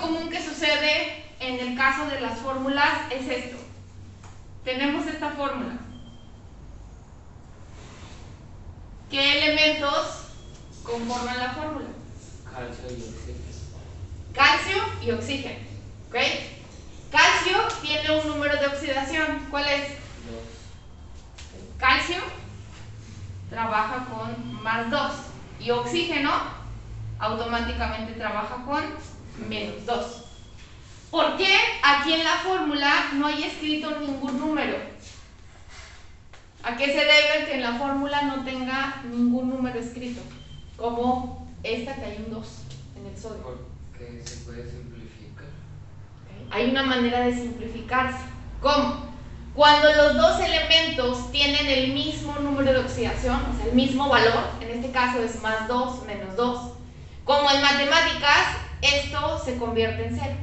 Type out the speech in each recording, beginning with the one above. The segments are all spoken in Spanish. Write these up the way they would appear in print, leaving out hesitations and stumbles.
común que sucede en el caso de las fórmulas es esto. Tenemos esta fórmula. ¿Qué elementos conforman la fórmula? Calcio y oxígeno. Calcio y oxígeno. ¿Ok? Calcio tiene un número de oxidación. ¿Cuál es? 2. Calcio trabaja con más 2 y oxígeno automáticamente trabaja con menos 2. ¿Por qué aquí en la fórmula no hay escrito ningún número? ¿A qué se debe que en la fórmula no tenga ningún número escrito? Como esta que hay un 2 en el sodio. Porque se puede simplificar. ¿Okay? Hay una manera de simplificarse. ¿Cómo? Cuando los dos elementos tienen el mismo número de oxidación, o sea, el mismo valor, en este caso es más 2 menos 2, como en matemáticas, esto se convierte en 0.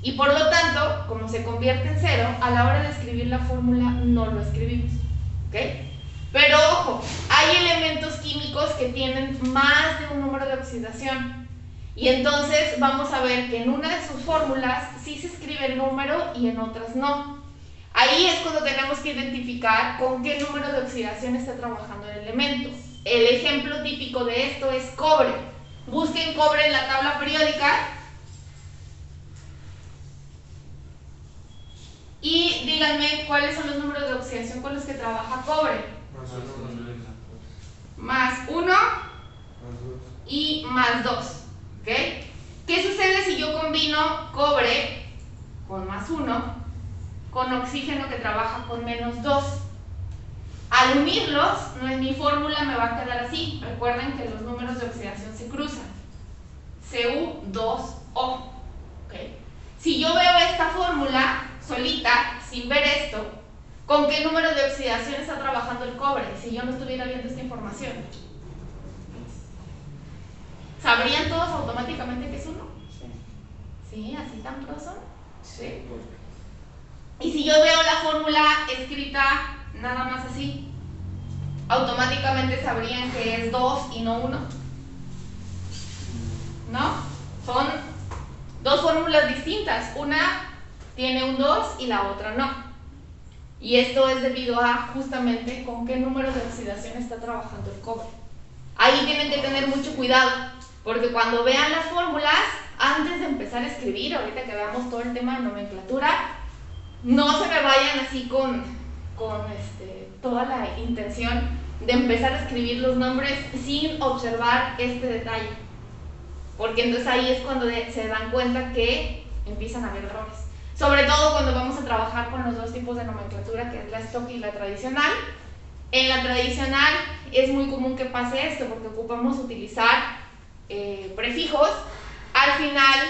Y por lo tanto, como se convierte en 0, a la hora de escribir la fórmula no lo escribimos. ¿Ok? Pero ojo, hay elementos químicos que tienen más de un número de oxidación. Y entonces vamos a ver que en una de sus fórmulas sí se escribe el número y en otras no. Ahí es cuando tenemos que identificar con qué número de oxidación está trabajando el elemento. El ejemplo típico de esto es cobre. Busquen cobre en la tabla periódica y díganme cuáles son los números de oxidación con los que trabaja cobre. Más 1 y más 2. ¿Ok? ¿Qué sucede si yo combino cobre con más 1 con oxígeno que trabaja con menos 2? Al unirlos, en mi fórmula me va a quedar así. Recuerden que los números de oxidación se cruzan. Cu2O. ¿Okay? Si yo veo esta fórmula solita, sin ver esto, ¿con qué número de oxidación está trabajando el cobre? Si yo no estuviera viendo esta información, ¿sabrían todos automáticamente que es 1? ¿Sí? ¿Así tan proso? Sí. Y si yo veo la fórmula escrita nada más así, automáticamente sabrían que es 2 y no 1. ¿No? Son dos fórmulas distintas. Una tiene un 2 y la otra no. Y esto es debido a justamente con qué número de oxidación está trabajando el cobre. Ahí tienen que tener mucho cuidado, porque cuando vean las fórmulas, antes de empezar a escribir, ahorita que veamos todo el tema de nomenclatura, no se me vayan así con toda la intención de empezar a escribir los nombres sin observar este detalle, porque entonces ahí es cuando se dan cuenta que empiezan a haber errores, sobre todo cuando vamos a trabajar con los dos tipos de nomenclatura, que es la stock y la tradicional. En la tradicional es muy común que pase esto, porque ocupamos utilizar prefijos al final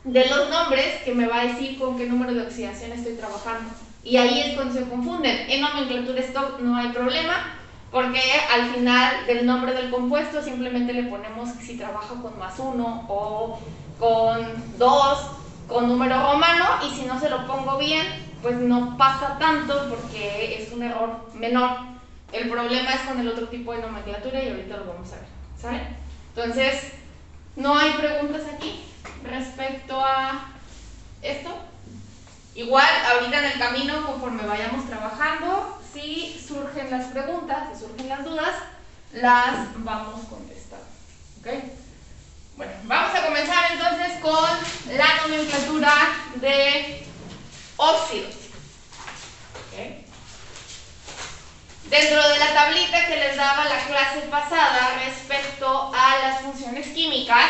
de los nombres que me va a decir con qué número de oxidación estoy trabajando, y ahí es cuando se confunden. En nomenclatura stock no hay problema, porque al final del nombre del compuesto simplemente le ponemos si trabaja con más 1 o con 2, con número romano, y si no se lo pongo bien, pues no pasa tanto porque es un error menor. El problema es con el otro tipo de nomenclatura y ahorita lo vamos a ver, ¿sale? Entonces, ¿no hay preguntas aquí respecto a esto? Igual, ahorita en el camino, conforme vayamos trabajando, si surgen las preguntas, si surgen las dudas, las vamos contestando. ¿Ok? Bueno, vamos a comenzar entonces con la nomenclatura de óxidos. ¿Ok? Dentro de la tablita que les daba la clase pasada respecto a las funciones químicas,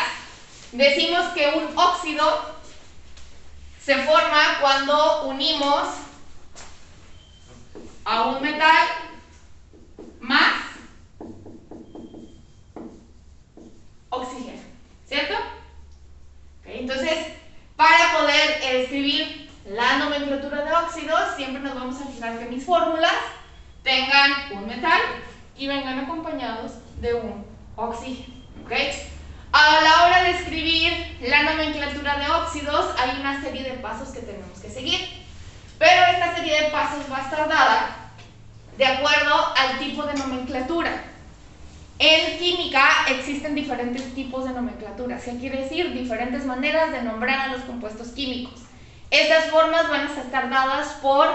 decimos que un óxido se forma cuando unimos a un metal más oxígeno, ¿cierto? Okay, entonces, para poder escribir la nomenclatura de óxidos, siempre nos vamos a fijar que mis fórmulas tengan un metal y vengan acompañados de un oxígeno. ¿Okay? A la hora de escribir la nomenclatura de óxidos hay una serie de pasos que tenemos que seguir, pero esta serie de pasos va a estar dada de acuerdo al tipo de nomenclatura. En química existen diferentes tipos de nomenclaturas, ¿qué quiere decir? Diferentes maneras de nombrar a los compuestos químicos. Estas formas van a estar dadas por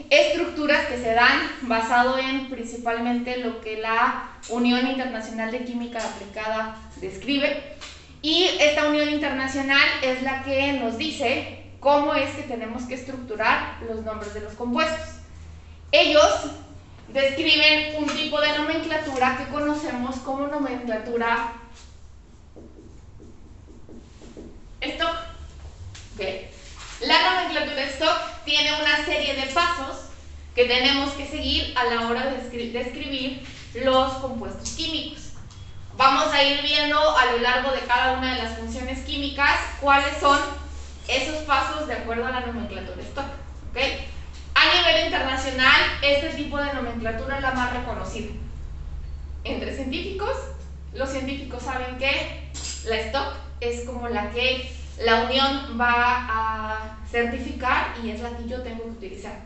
estructuras que se dan basado en principalmente lo que la Unión Internacional de Química Aplicada describe, y esta Unión Internacional es la que nos dice cómo es que tenemos que estructurar los nombres de los compuestos. Ellos describen un tipo de nomenclatura que conocemos como nomenclatura Stock. ¿Okay? La nomenclatura Stock tiene una serie de pasos que tenemos que seguir a la hora de describir los compuestos químicos. Vamos a ir viendo a lo largo de cada una de las funciones químicas cuáles son esos pasos de acuerdo a la nomenclatura Stock. ¿Okay? A nivel internacional, este tipo de nomenclatura es la más reconocida. Entre científicos, los científicos saben que la Stock es como la que la Unión va a certificar y es la que yo tengo que utilizar.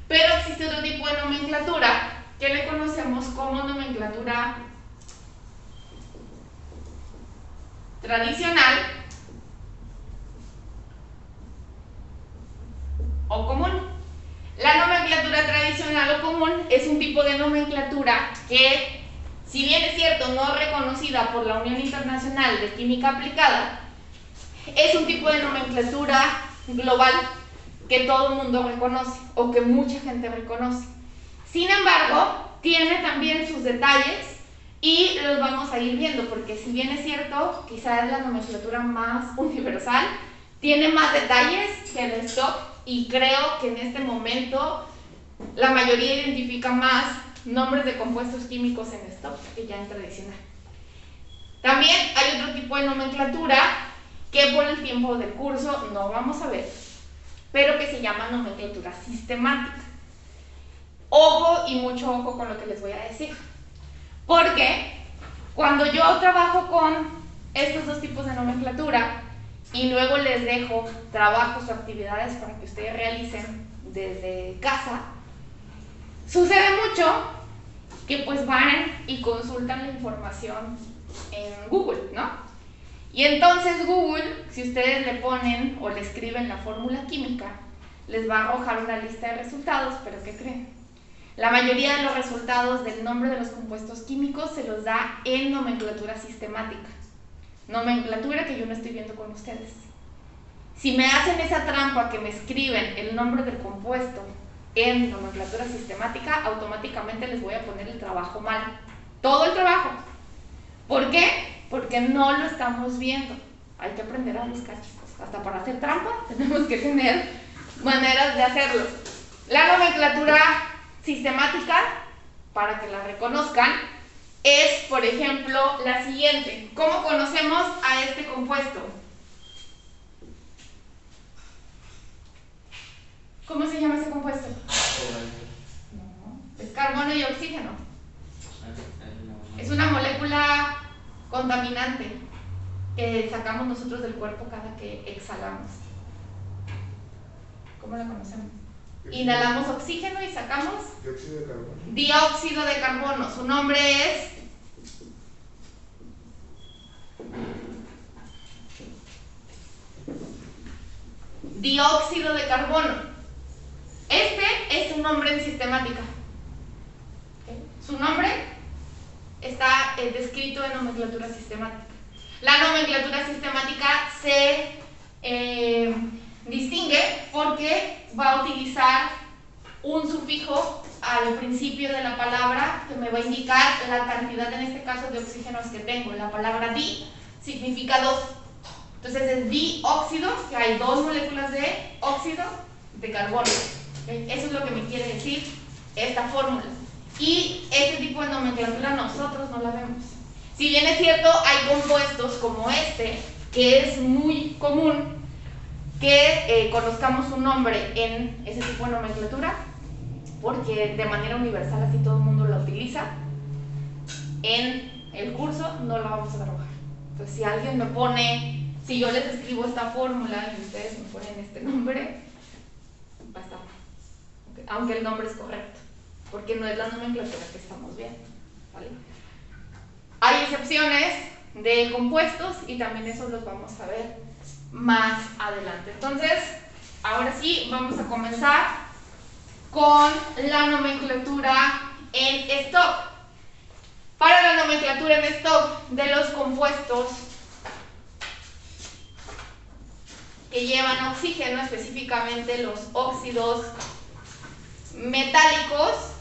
Pero existe otro tipo de nomenclatura que le conocemos como nomenclatura tradicional o común. La nomenclatura tradicional o común es un tipo de nomenclatura que, si bien es cierto, no reconocida por la Unión Internacional de Química Aplicada, es un tipo de nomenclatura global que todo el mundo reconoce o que mucha gente reconoce. Sin embargo, tiene también sus detalles y los vamos a ir viendo, porque si bien es cierto, quizás es la nomenclatura más universal, tiene más detalles que el Stock, y creo que en este momento la mayoría identifica más nombres de compuestos químicos en Stock que ya en tradicional. También hay otro tipo de nomenclatura que por el tiempo del curso no vamos a ver, pero que se llama nomenclatura sistemática. Ojo y mucho ojo con lo que les voy a decir, porque cuando yo trabajo con estos dos tipos de nomenclatura y luego les dejo trabajos o actividades para que ustedes realicen desde casa, sucede mucho que pues van y consultan la información en Google, ¿no? Y entonces Google, si ustedes le ponen o le escriben la fórmula química, les va a arrojar una lista de resultados, pero ¿qué creen? La mayoría de los resultados del nombre de los compuestos químicos se los da en nomenclatura sistemática. Nomenclatura que yo no estoy viendo con ustedes. Si me hacen esa trampa que me escriben el nombre del compuesto en nomenclatura sistemática, automáticamente les voy a poner el trabajo mal. Todo el trabajo. ¿Por qué? Porque no lo estamos viendo. Hay que aprender a buscar, chicos. Hasta para hacer trampa tenemos que tener maneras de hacerlo. La nomenclatura sistemática, para que la reconozcan, es, por ejemplo, la siguiente. ¿Cómo conocemos a este compuesto? ¿Cómo se llama ese compuesto? No, es carbono y oxígeno. Es una molécula contaminante que sacamos nosotros del cuerpo cada que exhalamos. ¿Cómo la conocemos? Inhalamos oxígeno y sacamos dióxido de carbono. Dióxido de carbono. Su nombre es dióxido de carbono. Este es su nombre en sistemática. Su nombre está descrito en nomenclatura sistemática. La nomenclatura sistemática se distingue porque va a utilizar un sufijo al principio de la palabra que me va a indicar la cantidad, en este caso, de oxígenos que tengo. La palabra di significa dos. Entonces es dióxido, que hay dos moléculas de óxido de carbono. Eso es lo que me quiere decir esta fórmula. Y este tipo de nomenclatura nosotros no la vemos. Si bien es cierto, hay compuestos como este, que es muy común que conozcamos un nombre en ese tipo de nomenclatura, porque de manera universal así todo el mundo la utiliza. En el curso no la vamos a trabajar. Entonces, si alguien me pone, si yo les escribo esta fórmula y ustedes me ponen este nombre, va a estar mal. Okay. Aunque el nombre es correcto, porque no es la nomenclatura que estamos viendo, ¿vale? Hay excepciones de compuestos y también eso los vamos a ver más adelante. Entonces, ahora sí, vamos a comenzar con la nomenclatura en stock. Para la nomenclatura en stock de los compuestos que llevan oxígeno, específicamente los óxidos metálicos,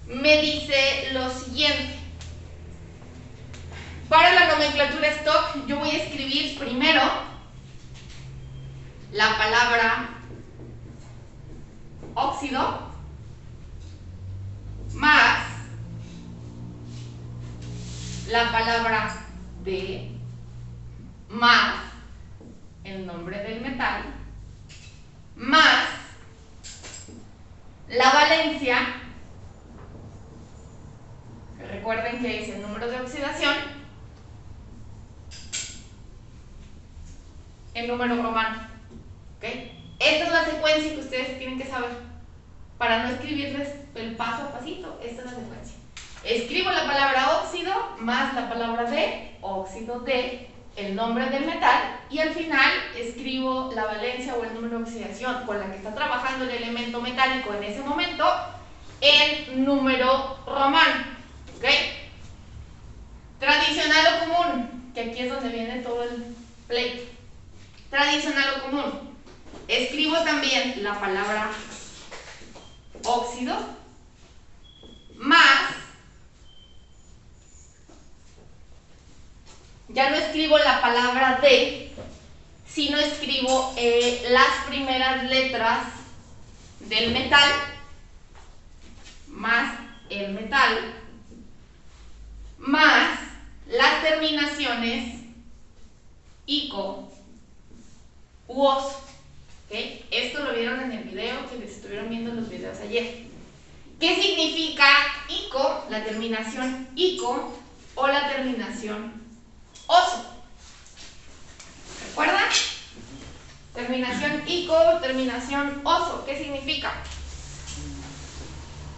me dice lo siguiente. Para la nomenclatura stock, yo voy a escribir primero la palabra óxido más la palabra D más el nombre del metal más la valencia, que recuerden que es el número de oxidación, el número romano. ¿Okay? Esta es la secuencia que ustedes tienen que saber. Para no escribirles el paso a pasito, esta es la secuencia. Escribo la palabra óxido más la palabra de, óxido de, el nombre del metal, y al final escribo la valencia o el número de oxidación con la que está trabajando el elemento metálico en ese momento en número romano. ¿Ok? Tradicional o común, que aquí es donde viene todo el pleito. Tradicional o común. Escribo también la palabra óxido más, ya no escribo la palabra de, sino escribo las primeras letras del metal más el metal más las terminaciones ico u oso. ¿Okay? Esto lo vieron en el video que les estuvieron viendo los videos ayer. ¿Qué significa ico? La terminación ico o la terminación oso. ¿Recuerdan? Terminación ico o terminación oso. ¿Qué significa?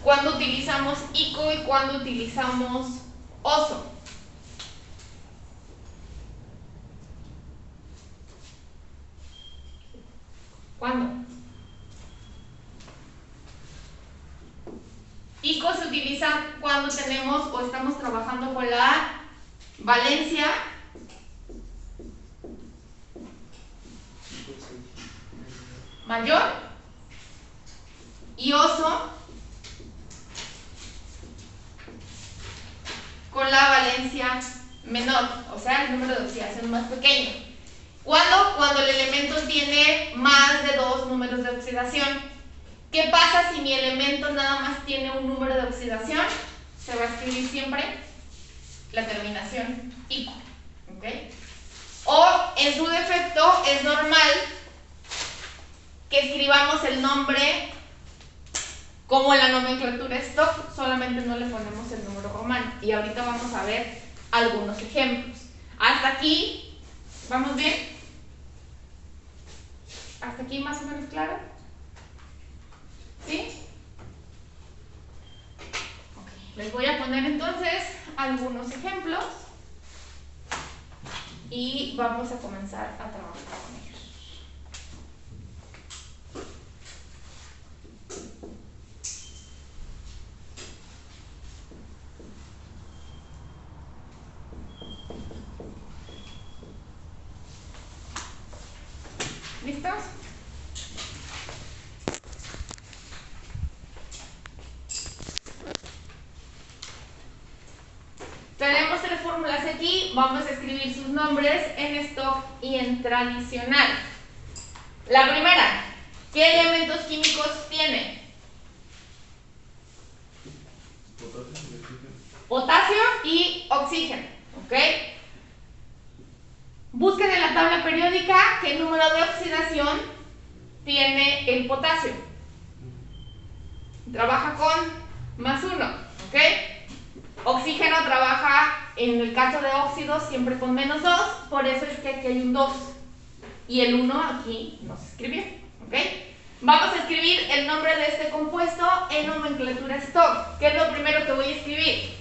Cuando utilizamos ico y cuando utilizamos oso. ¿Cuándo? Ico se utiliza cuando tenemos o estamos trabajando con la valencia mayor y oso con la valencia menor, o sea, el número de oxidación más pequeño. ¿Cuándo? Cuando el elemento tiene más de 2 números de oxidación. ¿Qué pasa si mi elemento nada más tiene un número de oxidación? Se va a escribir siempre la terminación ico. ¿Okay? O en su defecto es normal que escribamos el nombre como en la nomenclatura stock, solamente no le ponemos el número romano. Y ahorita vamos a ver algunos ejemplos. Hasta aquí, ¿vamos bien? ¿Hasta aquí más o menos claro? ¿Sí? Okay. Les voy a poner entonces algunos ejemplos y vamos a comenzar a trabajar con ellos. ¿Listos? Tenemos 3 fórmulas aquí, vamos a escribir sus nombres en stock y en tradicional. La primera, ¿qué elementos químicos tiene? Potasio y oxígeno, ¿ok? Busquen en la tabla periódica qué número de oxidación tiene el potasio. Trabaja con +1, ¿ok? Oxígeno trabaja, en el caso de óxidos, siempre con -2, por eso es que aquí hay un 2. Y el 1 aquí no se escribió, ¿ok? Vamos a escribir el nombre de este compuesto en nomenclatura stock. ¿Qué es lo primero que voy a escribir?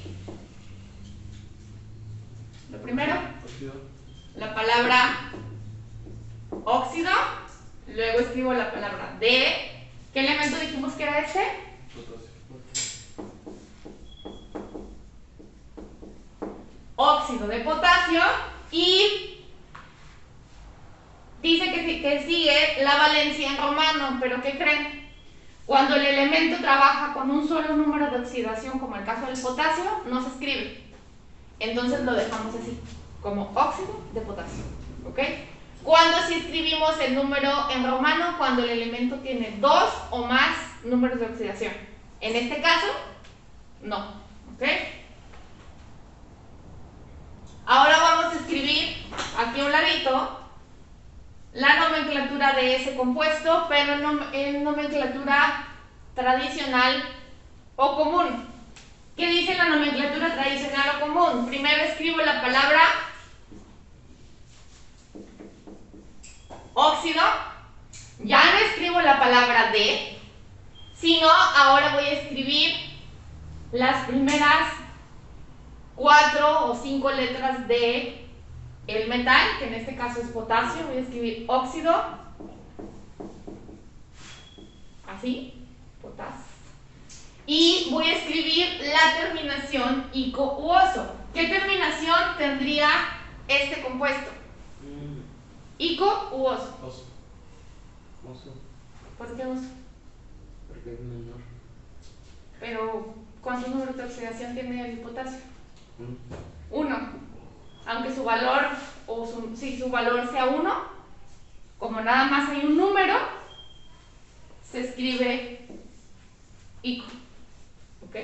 Lo primero, Óxido. la palabra óxido, luego escribo la palabra de. ¿Qué elemento dijimos que era este? Potasio. Óxido de potasio, y dice que sigue la valencia en romano, pero ¿qué creen? Cuando el elemento trabaja con un solo número de oxidación, como el caso del potasio, no se escribe. Entonces lo dejamos así, como óxido de potasio, ¿ok? Cuando sí escribimos el número en romano, cuando el elemento tiene 2 o más números de oxidación. En este caso, no, ¿ok? Ahora vamos a escribir aquí a un ladito la nomenclatura de ese compuesto, pero en nomenclatura tradicional o común. ¿Qué dice la nomenclatura tradicional o común? Primero escribo la palabra óxido, ya no escribo la palabra de, sino ahora voy a escribir las primeras 4 o 5 letras de el metal, que en este caso es potasio. Voy a escribir óxido, así, potasio, y voy a escribir la terminación ico u oso. ¿Qué terminación tendría este compuesto? Ico u oso. Oso. Oso, ¿Por qué oso? porque es menor. Pero ¿cuántos números de oxidación tiene el potasio? 1. Aunque su valor, si su valor sea 1, como nada más hay un número, se escribe ico. ¿Ok?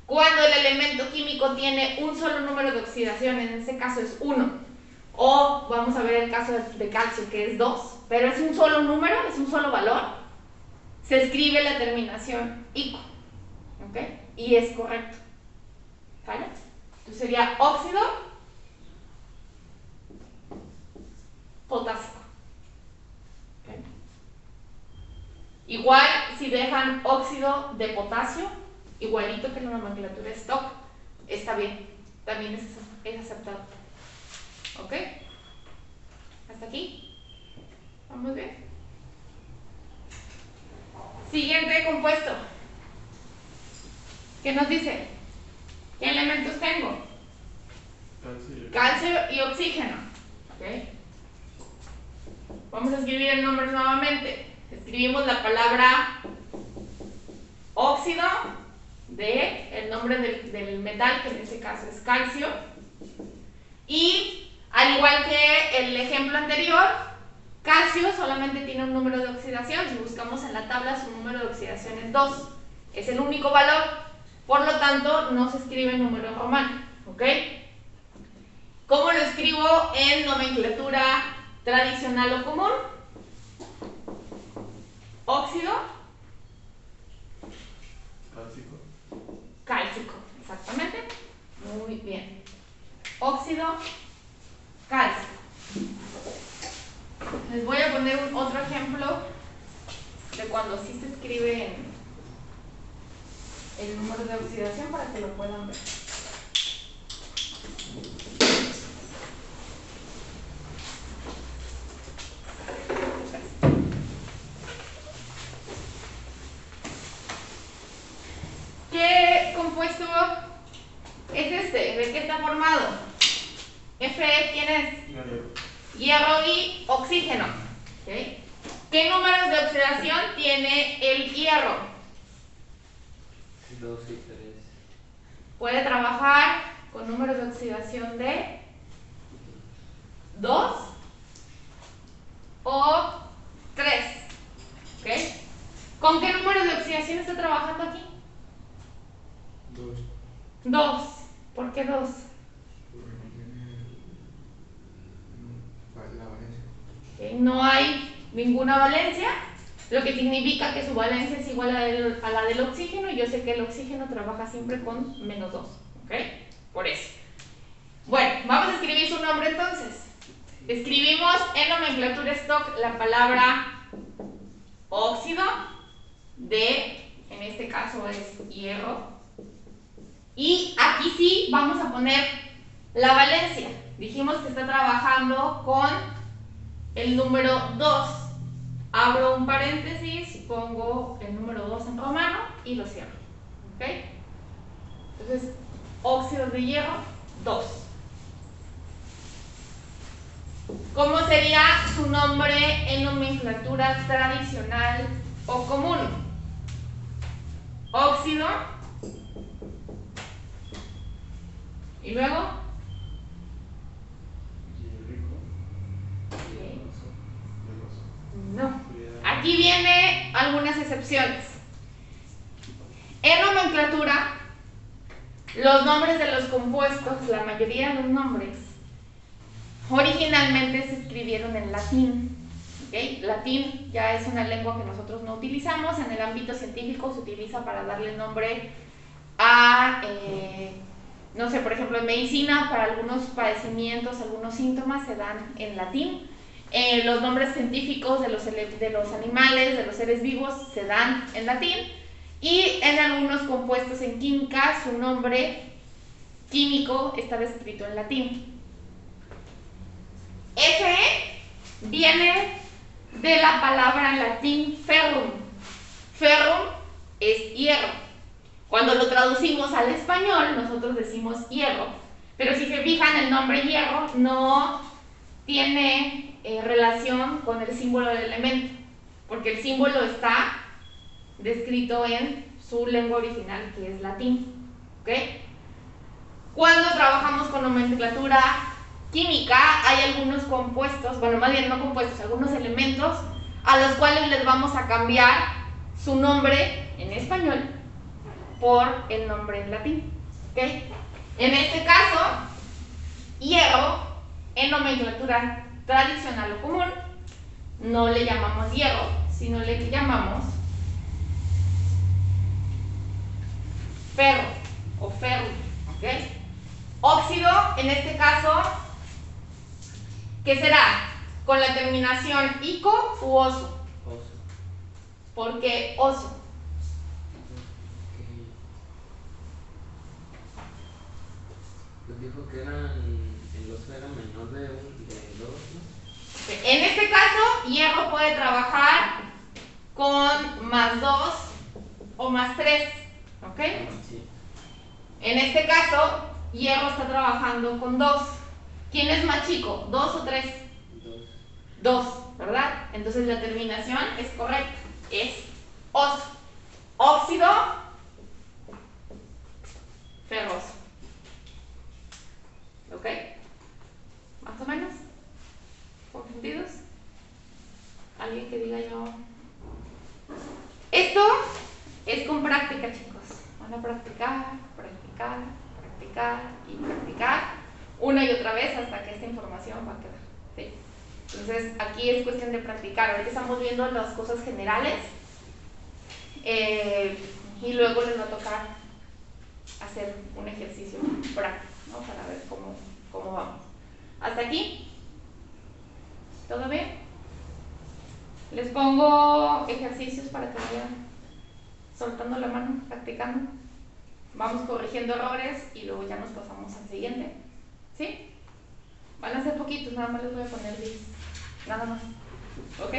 Cuando el elemento químico tiene un solo número de oxidación, en este caso es 1, o vamos a ver el caso de calcio, que es 2, pero es un solo número, es un solo valor, se escribe la terminación ico. ¿Ok? Y es correcto. ¿Vale? Entonces sería óxido potásico. ¿Okay? Igual si dejan óxido de potasio, igualito que en la nomenclatura stock, está bien, también es aceptado. ¿Ok? ¿Hasta aquí? ¿Vamos bien? Siguiente compuesto. ¿Qué nos dice? ¿Qué elementos tengo? Calcio y oxígeno. ¿Ok? Vamos a escribir el nombre nuevamente. Escribimos la palabra óxido de el nombre del metal, que en este caso es calcio. Y al igual que el ejemplo anterior, calcio solamente tiene un número de oxidación. Si buscamos en la tabla, su número de oxidación es 2. Es el único valor. Por lo tanto, no se escribe número en romano. ¿Ok? ¿Cómo lo escribo en nomenclatura tradicional o común? Óxido Cálcico. cálcico, exactamente. Muy bien. Óxido cálcico. Les voy a poner otro ejemplo de cuando sí se escribe el número de oxidación para que lo puedan ver. ¿Qué compuesto es este? ¿De qué está formado? Fe, ¿quién es? Hierro y oxígeno. ¿Okay? ¿Qué números de oxidación tiene el hierro? 2 y 3. Puede trabajar con números de oxidación de 2 o 3. ¿Okay? ¿Con qué número de oxidación está trabajando aquí? 2. 2. ¿Por qué 2? Porque no tiene la valencia. ¿Okay? No hay ninguna valencia, lo que significa que su valencia es igual a la del oxígeno, y yo sé que el oxígeno trabaja siempre con -2. ¿Ok? Por eso. Bueno, vamos a escribir su nombre entonces. Escribimos en nomenclatura stock la palabra óxido de, en este caso es hierro, y aquí sí vamos a poner La valencia. Dijimos que está trabajando con el número 2. Abro un paréntesis, pongo el número 2 en romano y lo cierro. ¿Ok? Entonces, óxido de hierro, 2. ¿Cómo sería su nombre en nomenclatura tradicional o común? Óxido. Y luego. Hierrico. Hierroso. No. Aquí viene algunas excepciones. En nomenclatura, los nombres de los compuestos, la mayoría de los nombres, originalmente se escribieron en latín. ¿Okay? Latín ya es una lengua que nosotros no utilizamos. En el ámbito científico se utiliza para darle nombre a, no sé, por ejemplo, en medicina, para algunos padecimientos, algunos síntomas se dan en latín. Los nombres científicos de los animales, de los seres vivos, se dan en latín. Y en algunos compuestos en química, su nombre químico está escrito en latín. Fe viene de la palabra en latín ferrum. Ferrum es hierro. Cuando lo traducimos al español, nosotros decimos hierro. Pero si se fijan, el nombre hierro no tiene relación con el símbolo del elemento, porque el símbolo está descrito en su lengua original, que es latín. ¿Ok? Cuando trabajamos con nomenclatura química, hay algunos compuestos, bueno, más bien no compuestos, algunos elementos a los cuales les vamos a cambiar su nombre en español por el nombre en latín. ¿Ok? En este caso, hierro, en nomenclatura tradicional o común, no le llamamos hierro, sino le llamamos ferro o ferro. ¿Ok? Óxido, en este caso, ¿qué será? Con la terminación ico u oso. Oso. ¿Por qué oso? Pues dijo que el oso era menor de 2, ¿no? En este caso, hierro puede trabajar con +2 o +3. ¿Ok? Sí. En este caso, hierro está trabajando con 2. ¿Quién es más chico? ¿2 o 3? 2. 2, ¿verdad? Entonces la terminación es correcta. Es oso. Óxido ferroso. ¿Ok? ¿Más o menos? ¿Confundidos? ¿Alguien que diga yo? Esto es con práctica, chicos. Van a practicar, practicar, practicar y practicar una y otra vez hasta que esta información va a quedar. ¿Sí? Entonces, aquí es cuestión de practicar. Ahorita estamos viendo las cosas generales y luego les va a tocar hacer un ejercicio práctico, ¿no? Para ver cómo vamos. ¿Hasta aquí? ¿Todo bien? Les pongo ejercicios para que vayan soltando la mano, practicando. Vamos corrigiendo errores y luego ya nos pasamos al siguiente. ¿Sí? Van a ser poquitos, nada más les voy a poner 10. Nada más. ¿Ok?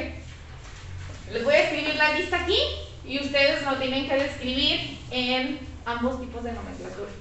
Les voy a escribir la lista aquí y ustedes lo tienen que describir en ambos tipos de nomenclatura.